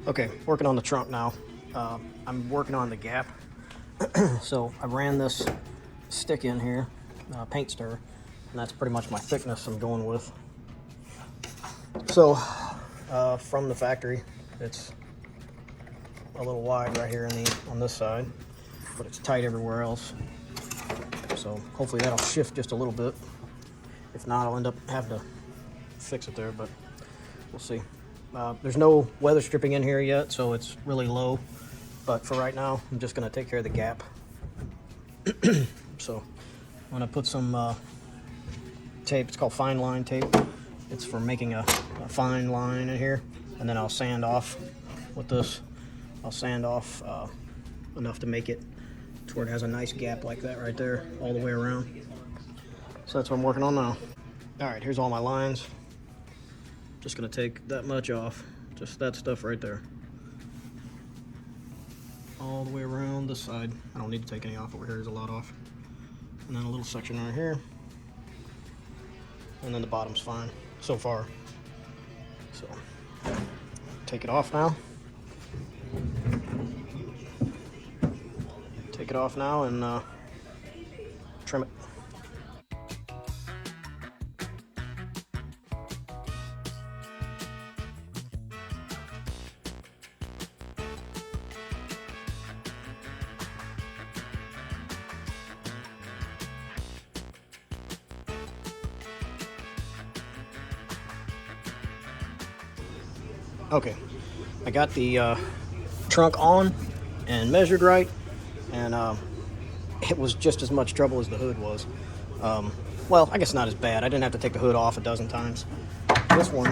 Okay, working on the trunk now. I'm working on the gap. So I ran this stick in here, paint stir, and that's pretty much my thickness I'm going with. So from the factory, it's a little wide right here on this side, but it's tight everywhere else. So hopefully that'll shift just a little bit. If not, I'll end up having to fix it there, but we'll see. There's no weather stripping in here yet, so it's really low. But for right now, I'm just gonna take care of the gap. So I'm gonna put some tape. It's called fine line tape. It's for making a fine line in here, and then I'll sand off with this. I'll sand off enough to make it to where it has a nice gap like that right there, all the way around. So that's what I'm working on now. All right, here's all my lines. Just gonna take that much off, just that stuff right there. All the way around this side. I don't need to take any off over here, there's a lot off. And then a little section right here. And then the bottom's fine, so far. So, take it off now. Take it off now and trim it. Okay, I got the trunk on and measured right, and it was just as much trouble as the hood was. Well, I guess not as bad. I didn't have to take the hood off a dozen times. This one,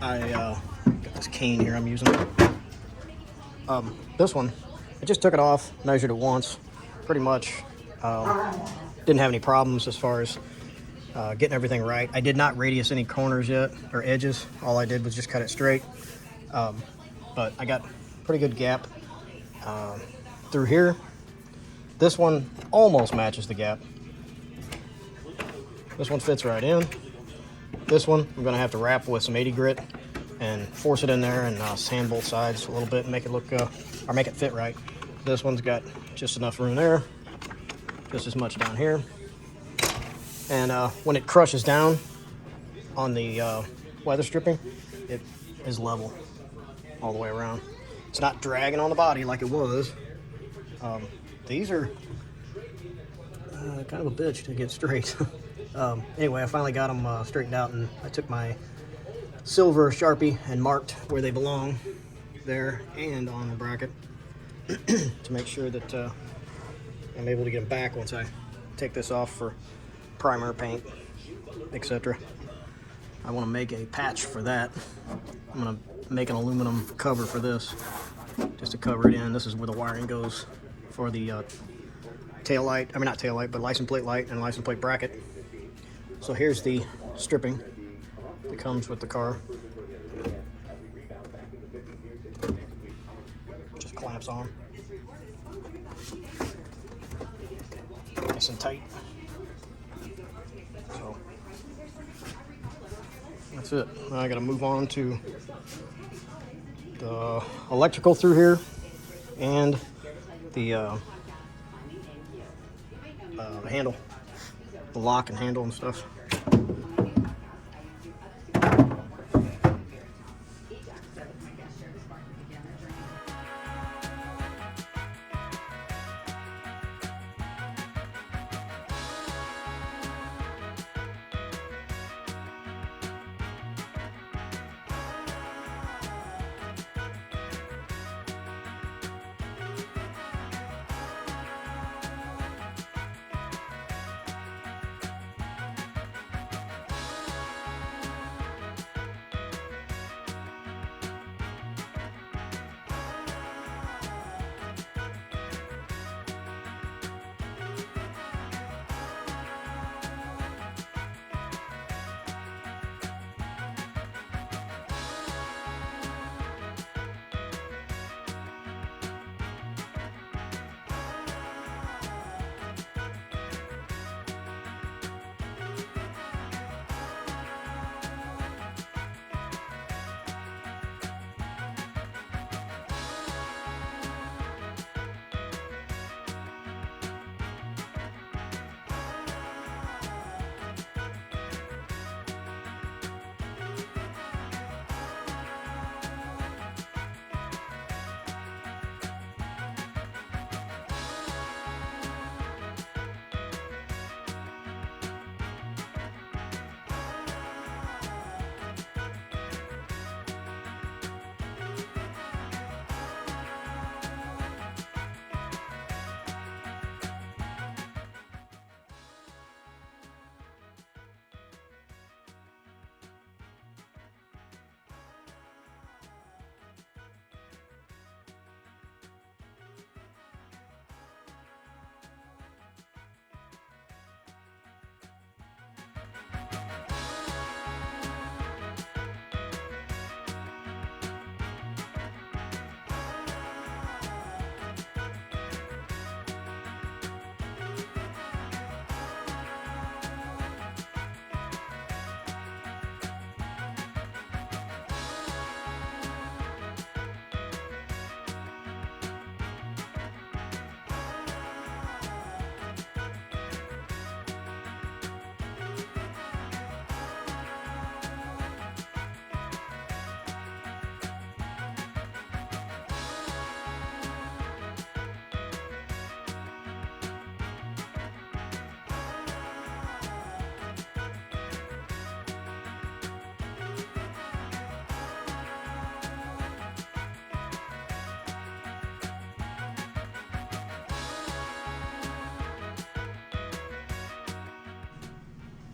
I got this cane here I'm using. This one, I just took it off, measured it once, pretty much. Didn't have any problems as far as getting everything right. I did not radius any corners yet, or edges. All I did was just cut it straight. But I got pretty good gap through here. This one almost matches the gap. This one fits right in. This one I'm gonna have to wrap with some 80 grit and force it in there and sand both sides a little bit and make it look, or make it fit right. This one's got just enough room there, just as much down here. And when it crushes down on the weather stripping, it is level all the way around. It's not dragging on the body like it was. These are kind of a bitch to get straight. Anyway, I finally got them straightened out, and I took my silver Sharpie and marked where they belong, there and on the bracket, to make sure that I'm able to get them back once I take this off for primer, paint, etc. I want to make a patch for that. I'm going to make an aluminum cover for this, just to cover it in. This is where the wiring goes for the tail light, I mean not tail light, but license plate light and license plate bracket. So here's the stripping that comes with the car. Just clamps on. Nice and tight. So that's it. Now I gotta move on to the electrical through here and the handle, the lock and handle and stuff.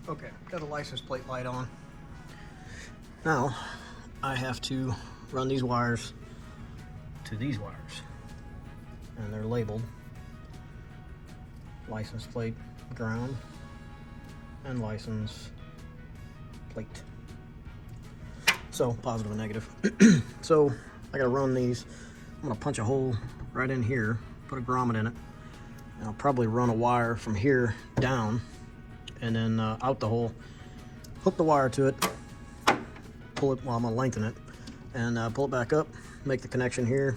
Okay, got the license plate light on. Now, I have to run these wires to these wires. And they're labeled license plate ground and license plate. So, positive and negative. So, I gotta run these. I'm gonna punch a hole right in here, put a grommet in it, and I'll probably run a wire from here down and then out the hole, hook the wire to it, pull it, well, I'm gonna lengthen it, and pull it back up, make the connection here,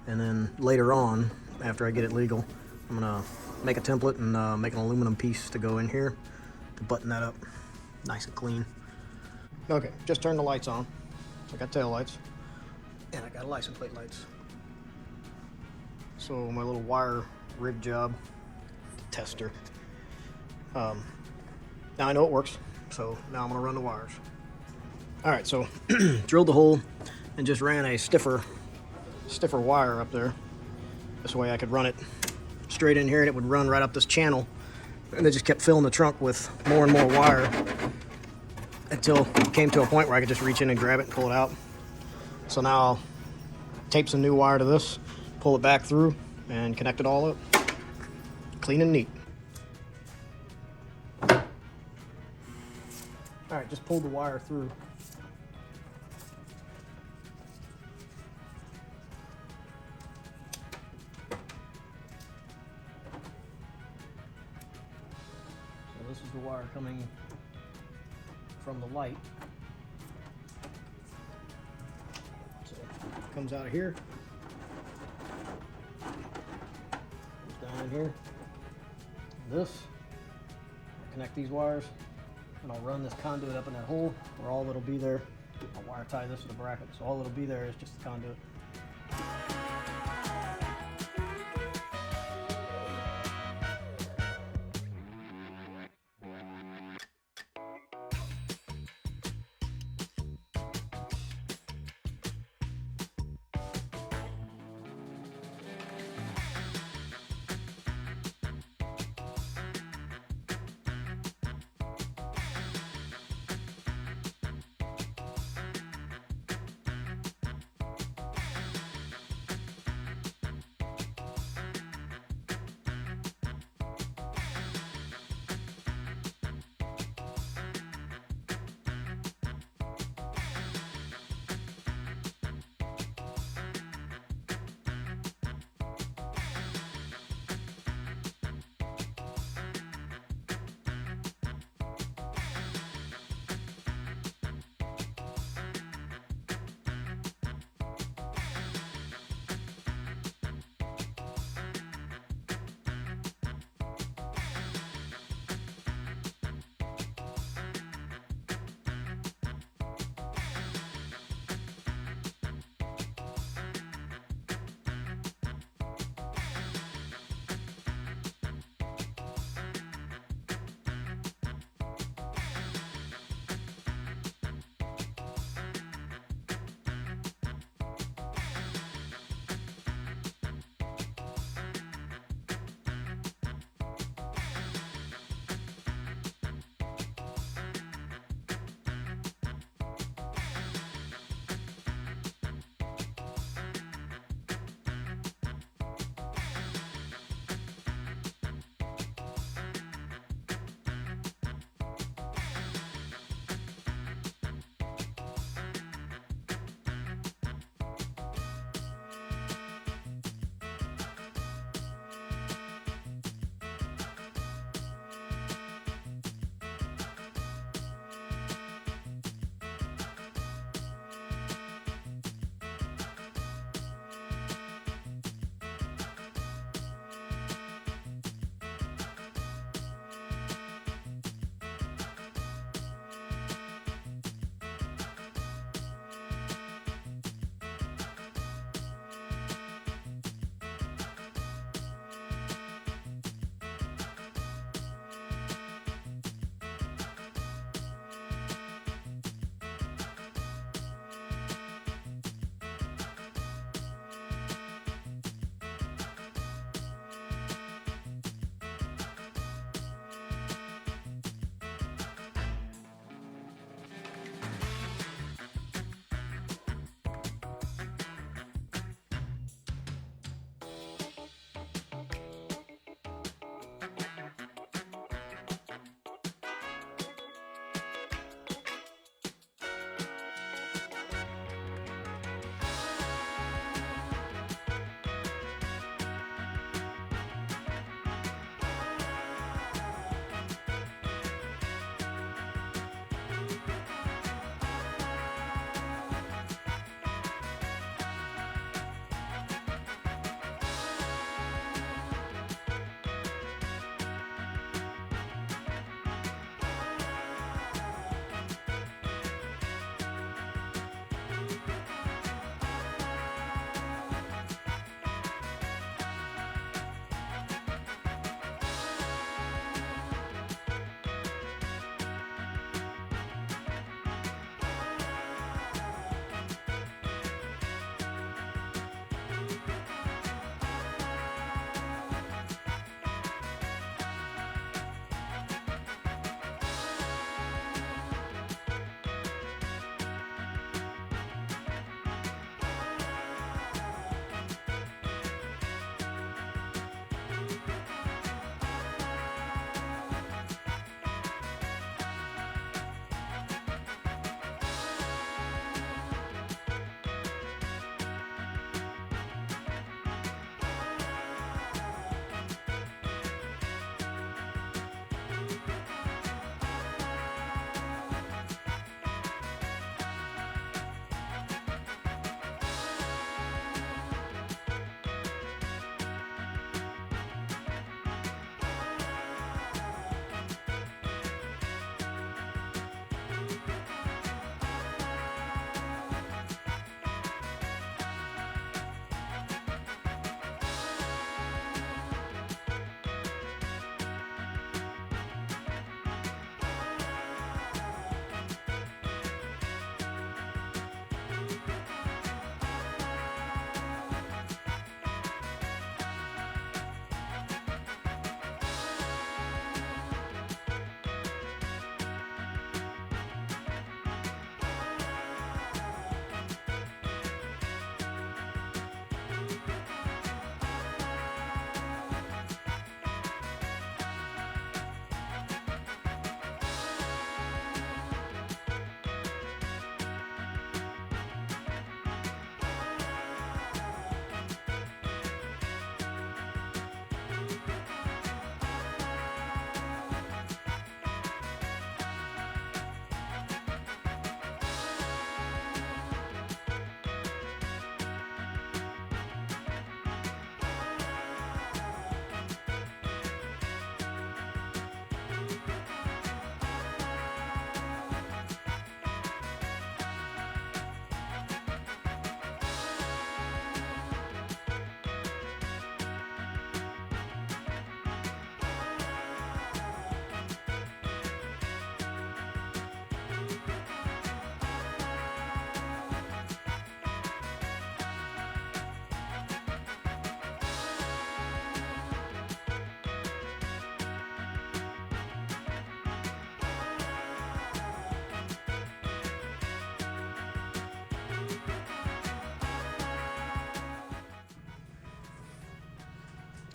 and then later on, after I get it legal, I'm gonna make a template and make an aluminum piece to go in here to button that up nice and clean. Okay, just turned the lights on. I got tail lights, and I got license plate lights. So my little wire rig job tester. Now I know it works, so now I'm gonna run the wires. All right, so drilled the hole and just ran a stiffer wire up there. This way I could run it straight in here and it would run right up this channel. And they just kept filling the trunk with more and more wire until it came to a point where I could just reach in and grab it and pull it out. So now I'll tape some new wire to this, pull it back through, and connect it all up. Clean and neat. All right, just pulled the wire through. So this is the wire coming from the light. So it comes out of here, goes down in here. This, I'll connect these wires, and I'll run this conduit up in that hole where all that'll be there. I'll wire tie this to the bracket, so all that'll be there is just the conduit.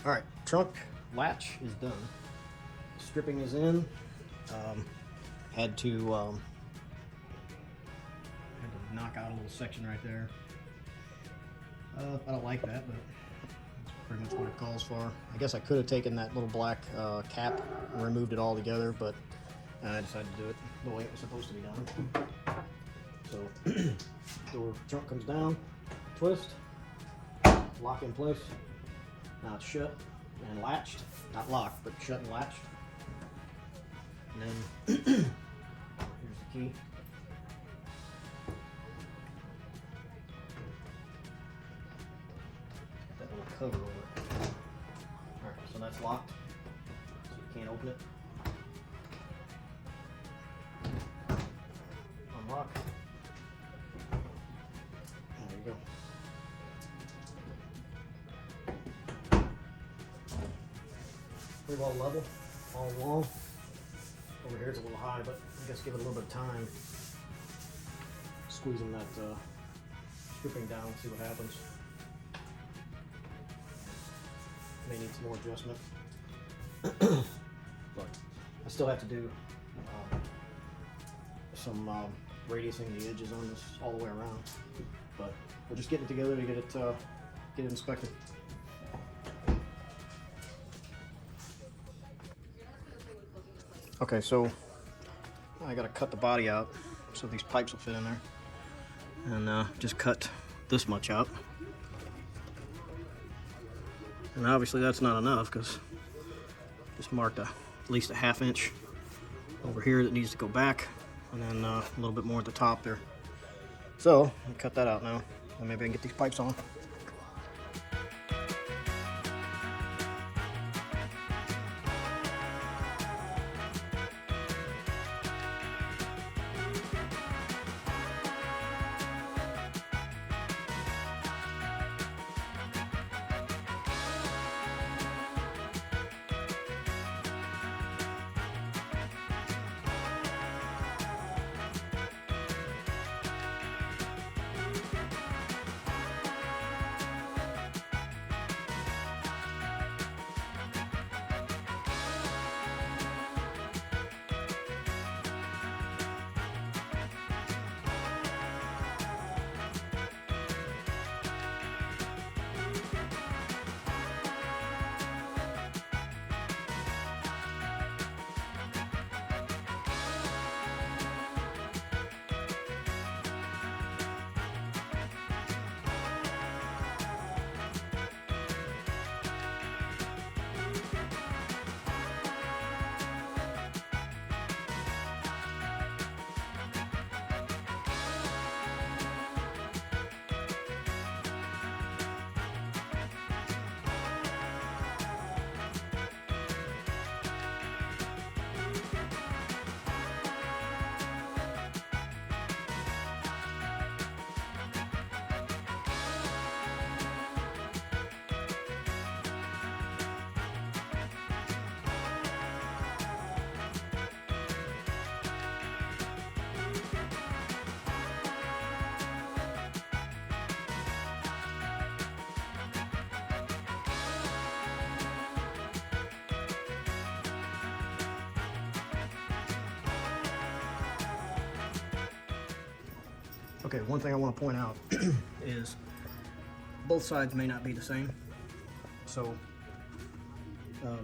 All right, trunk latch is done. Stripping is in. Had to knock out a little section right there. I don't like that, but that's pretty much what it calls for. I guess I could have taken that little black cap and removed it all together, but I decided to do it the way it was supposed to be done. So, door trunk comes down, twist, lock in place. Now it's shut and latched, not locked, but shut and latched. And then here's the key. That little cover over it. Alright, so that's locked, so you can't open it. Unlock. There you go. Pretty well level all along. Over here it's a little high, but I guess give it a little bit of time. Squeezing that stripping down, see what happens. May need some more adjustment. But I still have to do some radiusing the edges on this all the way around. But we're just getting it together to get it inspected. Okay, so I gotta cut the body out so these pipes will fit in there, and just cut this much out. And obviously that's not enough, because just marked at least a ½ inch over here that needs to go back, and then a little bit more at the top there. So I'll cut that out now, and maybe I can get these pipes on. Okay, one thing I want to point out is both sides may not be the same. So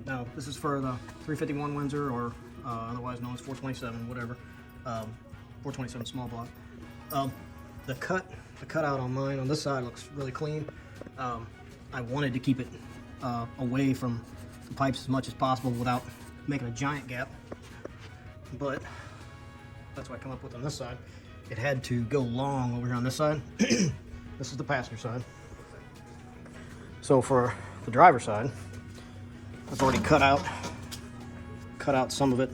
now this is for the 351 Windsor, or otherwise known as 427, whatever, 427 small block. The cutout on mine on this side looks really clean. I wanted to keep it away from the pipes as much as possible without making a giant gap, but that's what I come up with on this side. It had to go long over here on this side. This is the passenger side. So for the driver's side, I've already cut out some of it.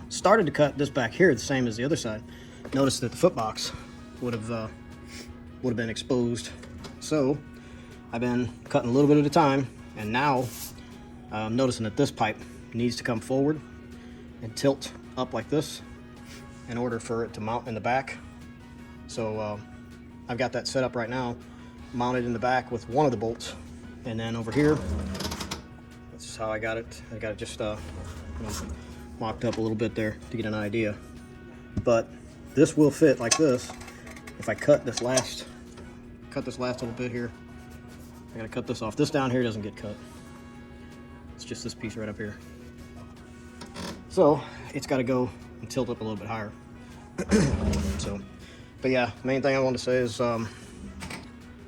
Started to cut this back here the same as the other side. Notice that the foot box would have been exposed. So I've been cutting a little bit at a time, and now I'm noticing that this pipe needs to come forward and tilt up like this in order for it to mount in the back. So I've got that set up right now, mounted in the back with one of the bolts, and then over here That's how I got it. I got it just mocked up a little bit there to get an idea. But this will fit like this. If I cut this last little bit here, I gotta cut this off. This down here doesn't get cut. It's just this piece right up here. So it's got to go and tilt up a little bit higher. So, but yeah, main thing I wanted to say is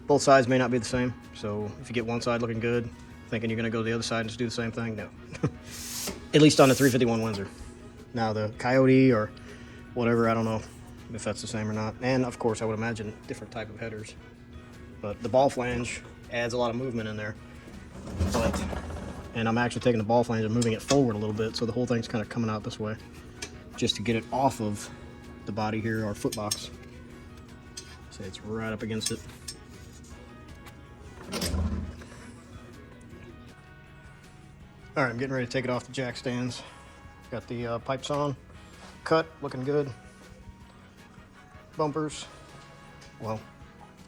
both sides may not be the same. So if you get one side looking good, thinking you're gonna go to the other side and just do the same thing, no. At least on the 351 Windsor. Now the Coyote or whatever, I don't know if that's the same or not. And of course I would imagine different type of headers. But the ball flange adds a lot of movement in there. And I'm actually taking the ball flange and moving it forward a little bit, so the whole thing's kind of coming out this way, just to get it off of the body here, or foot box. So it's right up against it. All right, I'm getting ready to take it off the jack stands. Got the pipes on, cut, looking good. Bumpers, well,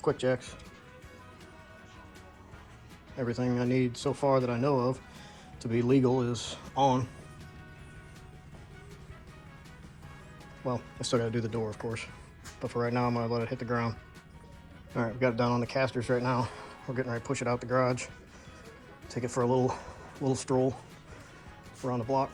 quick jacks. Everything I need so far that I know of to be legal is on. Well, I still gotta do the door, of course. But for right now, I'm gonna let it hit the ground. All right, we've got it down on the casters right now. We're getting ready to push it out the garage. Take it for a little stroll around the block.